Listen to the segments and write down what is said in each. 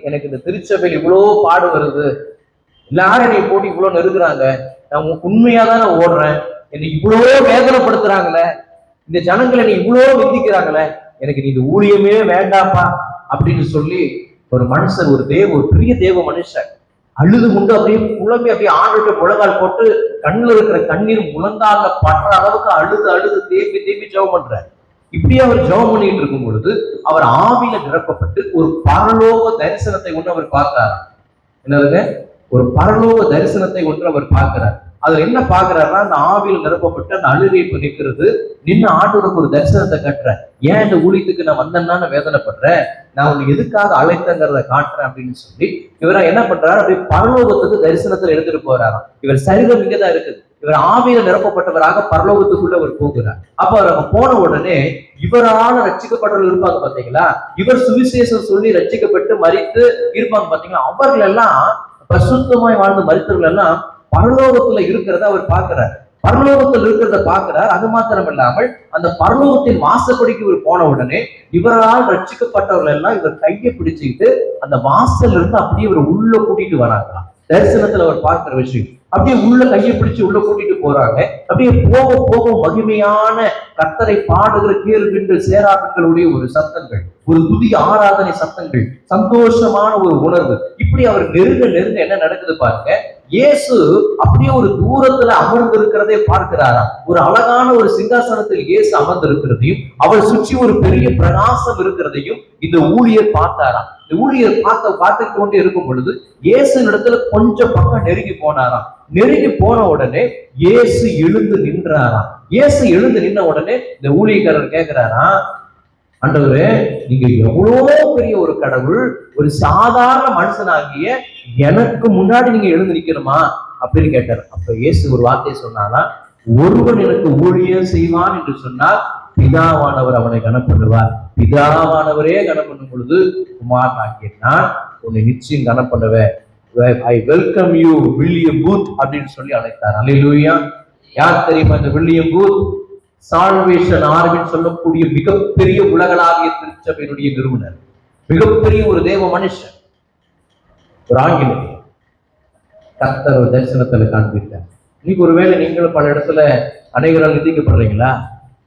எனக்கு இந்த திருச்சபையில் இவ்வளோ பாடு வருது, எல்லாரும் என்னை போட்டு இவ்வளவு நெருக்குறாங்க, நான் உண்மையாதான் நான் ஓடுறேன், என்னை இவ்வளோ வேதனைப்படுத்துறாங்களே, இந்த ஜனங்களை நீ இவ்வளோ விதிக்கிறாங்களே, எனக்கு நீ இந்த ஊழியமே வேண்டாப்பா அப்படின்னு சொல்லி ஒரு மனுஷன், ஒரு பெரிய தேவ மனுஷன் அழுது கொண்டு அப்படியே குழம்பி அப்படியே ஆண்டு முழங்கால் போட்டு கண்ணுல இருக்கிற கண்ணீர் முழங்கால பற்ற அளவுக்கு அழுது அழுது தேம்பி தேம்பி ஜெபம் பண்றாரு. இப்படியே அவர் ஜெபம் பண்ணிட்டு இருக்கும் பொழுது அவர் ஆவியில நிரப்பப்பட்டு ஒரு பரலோக தரிசனத்தை ஒன்று அவர் பார்க்கிறார். என்னதுங்க? ஒரு பரலோக தரிசனத்தை ஒன்று அவர் பார்க்கிறார். அதுல என்ன பாக்குறாருன்னா, அந்த ஆவியில் நிரப்பப்பட்டு அந்த அழுகைப்பு நிற்கிறது, நின்று ஆண்டவருக்கு ஒரு தரிசனத்தை கட்டுறேன். ஏன் இந்த ஊழியத்துக்கு நான் வந்தேன்னா நான் வேதனைப்படுறேன், நான் உன்னை எதுக்காக அழைத்தங்கிறத காட்டுறேன் அப்படின்னு சொல்லி இவரா என்ன பண்றாரு, அப்படியே பரலோகத்துக்கு தரிசனத்துல எடுத்துட்டு போறாராம். இவர் சரீரம் இங்கதான் இருக்குது, இவர் ஆவியில நிரப்பப்பட்டவராக பரலோகத்துக்குள்ள அவர் போகிறார். அப்ப அவர் அங்க போன உடனே இவரால ரட்சிக்கப்பட்டவர்கள் இருப்பாங்க பாத்தீங்களா, இவர் சுவிசேஷம் சொல்லி ரட்சிக்கப்பட்டு மரித்து இருப்பாங்க பாத்தீங்களா, அவர்கள் எல்லாம் பரிசுத்தமாய் வாழ்ந்த மரித்தவர்கள் எல்லாம் பரலோகத்துல இருக்கிறத அவர் பார்க்கிறார். பரலோகத்தில் இருக்கிறத பார்க்கிறார். அது மாத்திரம் இல்லாமல் அந்த பரலோகத்தின் வாசப்படிக்கு இவர் போன உடனே இவரால் ரட்சிக்கப்பட்டவர்கள் எல்லாம் இவர் கையை பிடிச்சுக்கிட்டு அந்த வாசல்ல இருந்து அப்படியே இவர் உள்ள கூட்டிட்டு வராங்களாம். தரிசனத்துல அவர் பார்க்கிற விஷயம் அப்படியே உள்ள கையை பிடிச்சு உள்ள கூட்டிட்டு போறாங்க. அப்படியே போக போக மகிமையான கர்த்தரை பாடுகிற கேள்விகள் சேராக்களுடைய ஒரு சத்தங்கள், ஒரு புதிய ஆராதனை சத்தங்கள், சந்தோஷமான ஒரு உணர்வு, இப்படி அவர் நெருங்க நெருங்க என்ன நடக்குது பாருங்க. இயேசு அப்படியே ஒரு தூரத்துல அமர்ந்து இருக்கிறதை பார்க்கிறாராம். ஒரு அழகான ஒரு சிங்காசனத்தில் இயேசு அமர்ந்து இருக்கிறதையும் அவர் சுற்றி ஒரு பெரிய பிரகாசம் இருக்கிறதையும் இந்த ஊழியர் பார்த்தாராம். இந்த ஊழியர் பார்த்துட்டு கொண்டே இருக்கும் பொழுது இயேசு இடத்துல கொஞ்சம் பக்கம் நெருங்கி போனாராம். நெருங்கி போன உடனே இயேசு எழுந்து நின்றாராம். இயேசு எழுந்து நின்ன உடனே இந்த ஊழியக்காரர் கேட்கிறாராம், ஆண்டவரே, நீங்க எவ்வளவு பெரிய ஒரு கடவுள், ஒரு சாதாரண மனுஷனாகிய எனக்கு முன்னாடி நீங்க எழுந்து நிக்கணுமா அப்படின்னு கேட்டார். அப்ப இயேசு ஒரு வார்த்தையை சொன்னானா, ஒருவன் எனக்கு ஊழியம் செய்வான் என்று சொன்னால் பிதாவானவர் அவனை கனம் பண்ணுவார். பிதாவானவரே கனம் பண்ணும் பொழுது குமாரன் ஆகிய நான் உன்னை நிச்சயம் கனம் பண்ணுவேன். I welcome you William booth அப்படின்னு சொல்லி அழைத்தார். அல்லேலூயா. யார் தெரியுமா இந்த வில்லியம் பூத்? சால்வேஷன் ஆர்மின்னு சொல்லக்கூடிய மிகப்பெரிய உலகளாவிய திருச்சபையினுடைய நிறுவனர், மிகப்பெரிய ஒரு தேவ மனுஷன், ஒரு ஆங்கிலேயர். கர்த்தர் ஒரு தரிசனத்துல காண்பித்தார். இன்னைக்கு ஒருவேளை நீங்களும் பல இடத்துல அநேகரால் நிந்திக்கப்படுறீங்களா,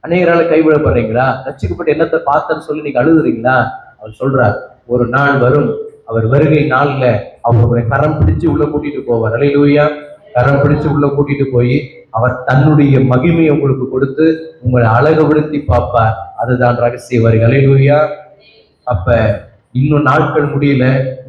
அநேகரால் கைவிடப்படுறீங்களா, ரட்சிக்கப்பட்ட என்னத்தை பார்த்தன்னு சொல்லி நீங்க அழுதுறீங்களா? அவர் சொல்றார், ஒரு நாள் வரும், அவர் வருகை நாள்ல அவருடைய கரம் பிடிச்சு உள்ள கூட்டிட்டு போவார். அல்லேலூயா. கரம் பிடிச்சு உள்ள கூட்டிட்டு போய் அவர் தன்னுடைய மகிமையை உங்களுக்கு கொடுத்து உங்களை அழகுபடுத்தி பார்ப்பார். அதுதான் ரகசிய வருகை. அல்லேலூயா. அப்ப இன்னும் நாட்கள் முடியல,